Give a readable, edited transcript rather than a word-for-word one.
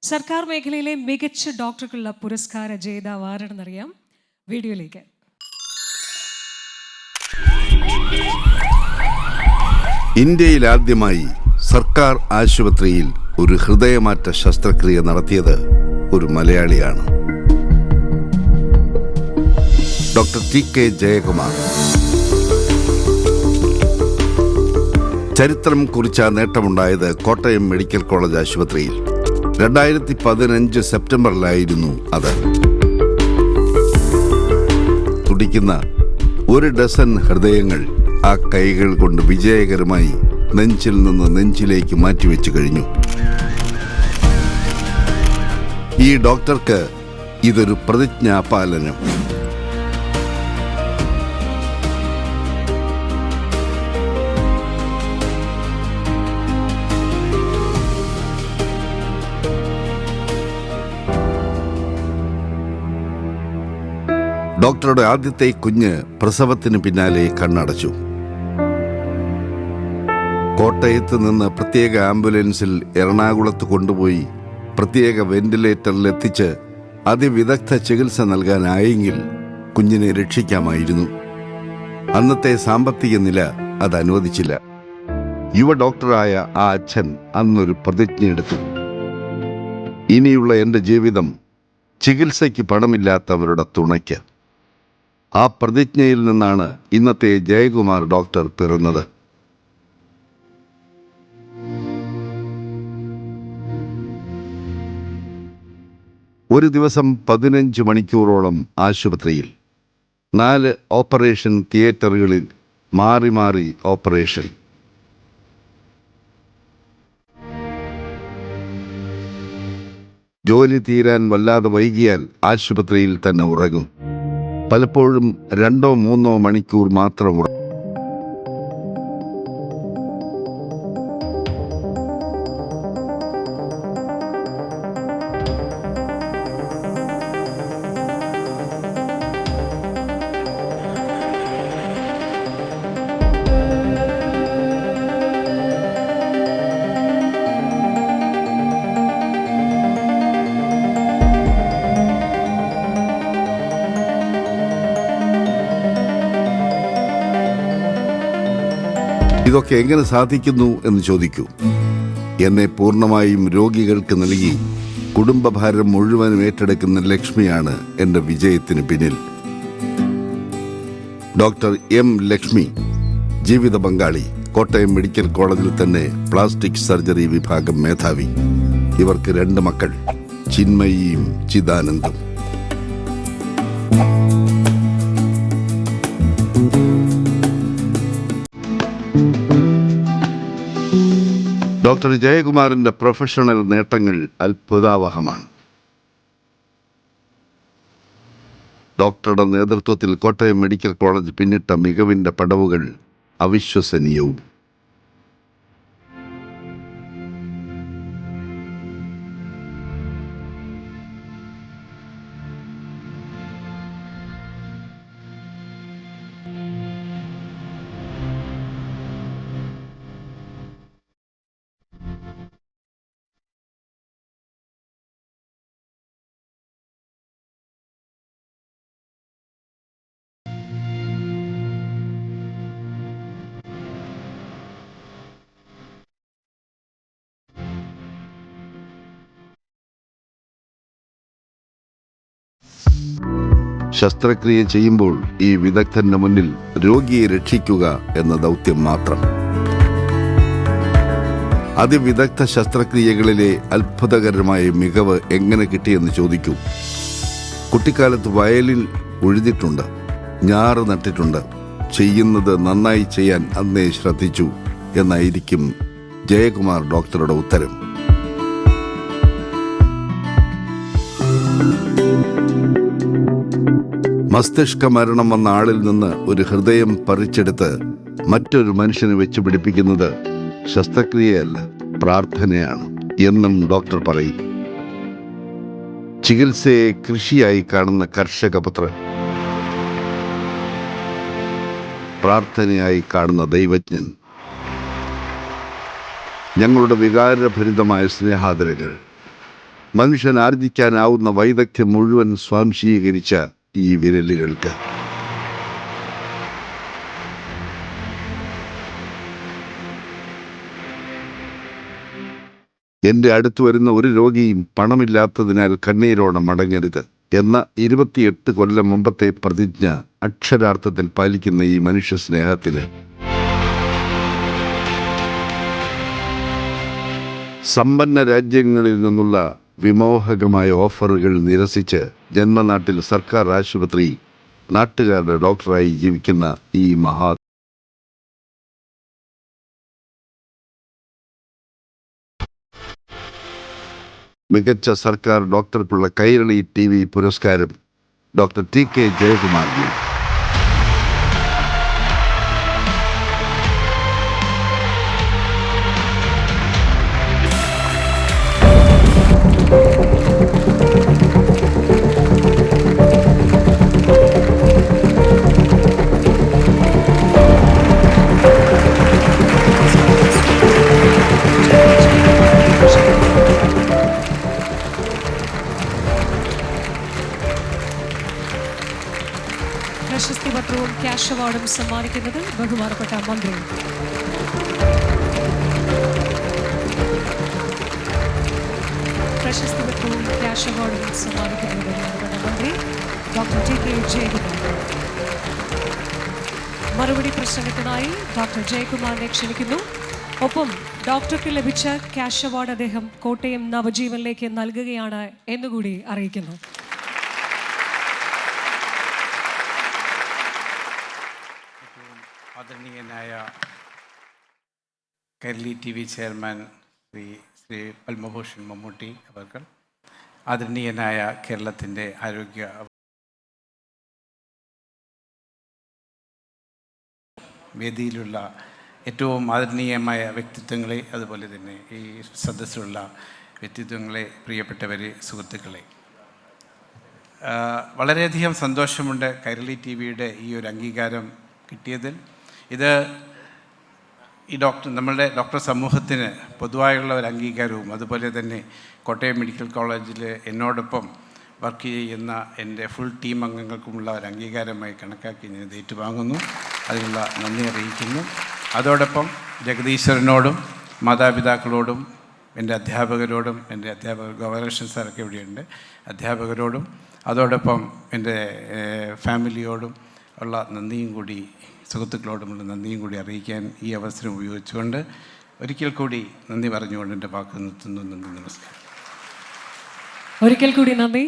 സർക്കാർ മേഖലയിലെ മികച്ച ഡോക്ടർക്കുള്ള പുരസ്കാര ജേതാവ് ആരാണെന്നറിയാം. വീഡിയോയിലേക്ക്. ഇന്ത്യയിൽ ആദ്യമായി സർക്കാർ ആശുപത്രിയിൽ ഒരു ഹൃദയമാറ്റ ശസ്ത്രക്രിയ നടത്തിയത് ഒരു മലയാളിയാണ്. Doctor TK. ജയകുമാർ. ചരിത്രം കുറിച്ച നേട്ടമുണ്ടായത് കോട്ടയം മെഡിക്കൽ കോളേജ് ആശുപത്രിയിൽ 2015 സെപ്റ്റംബറിലായിരുന്നു അത്. തുടിക്കുന്ന 1 ഡസൻ ഹൃദയങ്ങൾ ആ കൈകൾ കൊണ്ട് വിജയകരമായി നെഞ്ചിൽ നിന്ന് നെഞ്ചിലേക്ക് മാറ്റിവെച്ചു കഴിഞ്ഞു. ഈ ഡോക്ടർക്ക് ഇതൊരു പ്രതിജ്ഞാപാലനം. ഡോക്ടറുടെ ആദ്യത്തെ കുഞ്ഞ് പ്രസവത്തിന് പിന്നാലെ കണ്ണടച്ചു. കോട്ടയത്ത് നിന്ന് പ്രത്യേക ആംബുലൻസിൽ എറണാകുളത്ത് കൊണ്ടുപോയി പ്രത്യേക വെന്റിലേറ്ററിലെത്തിച്ച് അതിവിദഗ്ധ ചികിത്സ നൽകാനായെങ്കിൽ കുഞ്ഞിനെ രക്ഷിക്കാമായിരുന്നു. അന്നത്തെ സാമ്പത്തിക നില അത് അനുവദിച്ചില്ല. യുവ ഡോക്ടറായ ആ അച്ഛൻ അന്നൊരു പ്രതിജ്ഞയെടുത്തു. ഇനിയുള്ള എൻ്റെ ജീവിതം ചികിത്സയ്ക്ക് പണമില്ലാത്തവരുടെ തുണയ്ക്ക്. ആ പ്രതിജ്ഞയിൽ നിന്നാണ് ഇന്നത്തെ ജയകുമാർ ഡോക്ടർ പിറന്നത്. ഒരു ദിവസം 15 മണിക്കൂറോളം ആശുപത്രിയിൽ 4 ഓപ്പറേഷൻ തിയേറ്ററുകളിൽ മാറി മാറി ഓപ്പറേഷൻ. ജോലി തീരാൻ വല്ലാതെ വൈകിയാൽ ആശുപത്രിയിൽ തന്നെ ഉറങ്ങും. പലപ്പോഴും 2-3 മണിക്കൂർ മാത്രം ഉറങ്ങും. ഇതൊക്കെ എങ്ങനെ സാധിക്കുന്നു എന്ന് ചോദിക്കൂ. എന്നെ പൂർണ്ണമായും രോഗികൾക്ക് നൽകി കുടുംബഭാരം മുഴുവനും ഏറ്റെടുക്കുന്ന ലക്ഷ്മിയാണ് എൻ്റെ വിജയത്തിന് പിന്നിൽ. Doctor M. ലക്ഷ്മി, ജീവിത പങ്കാളി, കോട്ടയം മെഡിക്കൽ കോളേജിൽ തന്നെ പ്ലാസ്റ്റിക് സർജറി വിഭാഗം മേധാവി. ഇവർക്ക് 2 മക്കൾ, ചിന്മയിയും ചിദാനന്ദും. ഡോക്ടർ ജയകുമാറിന്റെ പ്രൊഫഷണൽ നേട്ടങ്ങൾ അത്ഭുതാവഹമാണ്. ഡോക്ടറുടെ നേതൃത്വത്തിൽ കോട്ടയം മെഡിക്കൽ കോളേജ് പിന്നിട്ട മികവിന്റെ പടവുകൾ അവിശ്വസനീയവും. ശസ്ത്രക്രിയ ചെയ്യുമ്പോൾ ഈ വിദഗ്ധന്റെ മുന്നിൽ രോഗിയെ രക്ഷിക്കുക എന്ന ദൗത്യം മാത്രം. അതിവിദഗ്ധ ശസ്ത്രക്രിയകളിലെ അത്ഭുതകരമായ മികവ് എങ്ങനെ കിട്ടിയെന്ന് ചോദിക്കൂ. കുട്ടിക്കാലത്ത് വയലിൽ ഉഴുതിട്ടുണ്ട്, ഞാറ് നട്ടിട്ടുണ്ട്, ചെയ്യുന്നത് നന്നായി ചെയ്യാൻ അന്നേ ശ്രദ്ധിച്ചു എന്നായിരിക്കും ജയകുമാർ ഡോക്ടറുടെ ഉത്തരം. മസ്തിഷ്ക മരണം വന്ന ആളിൽ നിന്ന് ഒരു ഹൃദയം പറിച്ചെടുത്ത് മറ്റൊരു മനുഷ്യന് വെച്ച് പിടിപ്പിക്കുന്നത് ശസ്ത്രക്രിയയല്ല, പ്രാർത്ഥനയാണ് എന്നും ഡോക്ടർ പറയും. ചികിത്സയെ കൃഷിയായി കാണുന്ന കർഷകപുത്രൻ, പ്രാർത്ഥനയായി കാണുന്ന ദൈവജ്ഞൻ. ഞങ്ങളുടെ വികാരഭരിതമായ സ്നേഹാദരങ്ങൾ. മനുഷ്യൻ ആർജിക്കാനാവുന്ന വൈദഗ്ധ്യം മുഴുവൻ സ്വാംശീകരിച്ച ഈ വിരലുകൾക്ക് എന്റെ അടുത്ത് വരുന്ന ഒരു രോഗിയും പണമില്ലാത്തതിനാൽ കണ്ണീരോടെ മടങ്ങരുത് എന്ന 28 കൊല്ലം മുമ്പത്തെ പ്രതിജ്ഞ അക്ഷരാർത്ഥത്തിൽ പാലിക്കുന്ന ഈ മനുഷ്യ സ്നേഹത്തിന് സമ്പന്ന രാജ്യങ്ങളിൽ നിന്നുള്ള വിമോഹകമായ ഓഫറുകൾ നിരസിച്ച് ജന്മനാട്ടിൽ സർക്കാർ ആശുപത്രി നാട്ടുകാരുടെ ഡോക്ടറായി ജീവിക്കുന്ന ഈ മഹാ മികച്ച സർക്കാർ ഡോക്ടർക്കുള്ള കൈരളി TV പുരസ്കാരം ഡോക്ടർ TK ജയകുമാറിന്. പ്രശസ്തി പത്രവും ക്യാഷ് അവാർഡും സമ്മാനിക്കുന്നത് ബഹുമാനപ്പെട്ട മന്ത്രി. പ്രശസ്തി പത്രവും ക്യാഷ് അവാർഡും സമ്മാനിക്കുന്നത് ബഹുമാനപ്പെട്ട മന്ത്രി ഡോക്ടർ TK ജയകുമാർ. മറുപടി പ്രസംഗത്തിനായി ഡോക്ടർ ജയകുമാറിനെ ക്ഷണിക്കുന്നു. ഒപ്പം ഡോക്ടർക്ക് ലഭിച്ച ക്യാഷ് അവാർഡ് അദ്ദേഹം കോട്ടയം നവജീവനിലേക്ക് നൽകുകയാണ് എന്നുകൂടി അറിയിക്കുന്നു. ആദരണീയനായ കൈരളി TV ചെയർമാൻ ശ്രീ പത്മഭൂഷൺ മമ്മൂട്ടി അവർ, ആദരണീയനായ കേരളത്തിൻ്റെ ആരോഗ്യ വേദിയിലുള്ള ഏറ്റവും ആദരണീയമായ വ്യക്തിത്വങ്ങളെ, അതുപോലെ തന്നെ ഈ സദസ്സിലുള്ള വ്യക്തിത്വങ്ങളെ, പ്രിയപ്പെട്ടവരെ, സുഹൃത്തുക്കളെ, വളരെയധികം സന്തോഷമുണ്ട് കൈരളി TVയുടെ ഈ ഒരു അംഗീകാരം കിട്ടിയതിൽ. ഇത് ഈ നമ്മളുടെ ഡോക്ടർ സമൂഹത്തിന് പൊതുവായുള്ള ഒരു അംഗീകാരവും, അതുപോലെ തന്നെ കോട്ടയം മെഡിക്കൽ കോളേജിൽ എന്നോടൊപ്പം വർക്ക് ചെയ്യുന്ന എൻ്റെ ഫുൾ ടീം അംഗങ്ങൾക്കുമുള്ള ഒരു അംഗീകാരമായി കണക്കാക്കി ഞാൻ ഇത് ഏറ്റുവാങ്ങുന്നു. അതിനുള്ള നന്ദി അറിയിക്കുന്നു. അതോടൊപ്പം ജഗദീശ്വരനോടും മാതാപിതാക്കളോടും എൻ്റെ അധ്യാപകരോടും, എൻ്റെ ഗോപാലകൃഷ്ണൻ സാറൊക്കെ ഇവിടെയുണ്ട്, അധ്യാപകരോടും അതോടൊപ്പം എൻ്റെ ഫാമിലിയോടും ഉള്ള നന്ദിയും കൂടി, സുഹൃത്തുക്കളോടുമുള്ള നന്ദിയും കൂടി അറിയിക്കാൻ ഈ അവസരം ഉപയോഗിച്ചുകൊണ്ട് ഒരിക്കൽ കൂടി നന്ദി പറഞ്ഞുകൊണ്ട് എൻ്റെ വാക്ക് നിർത്തുന്നു. നന്ദി, നമസ്കാരം. ഒരിക്കൽ കൂടി നന്ദി.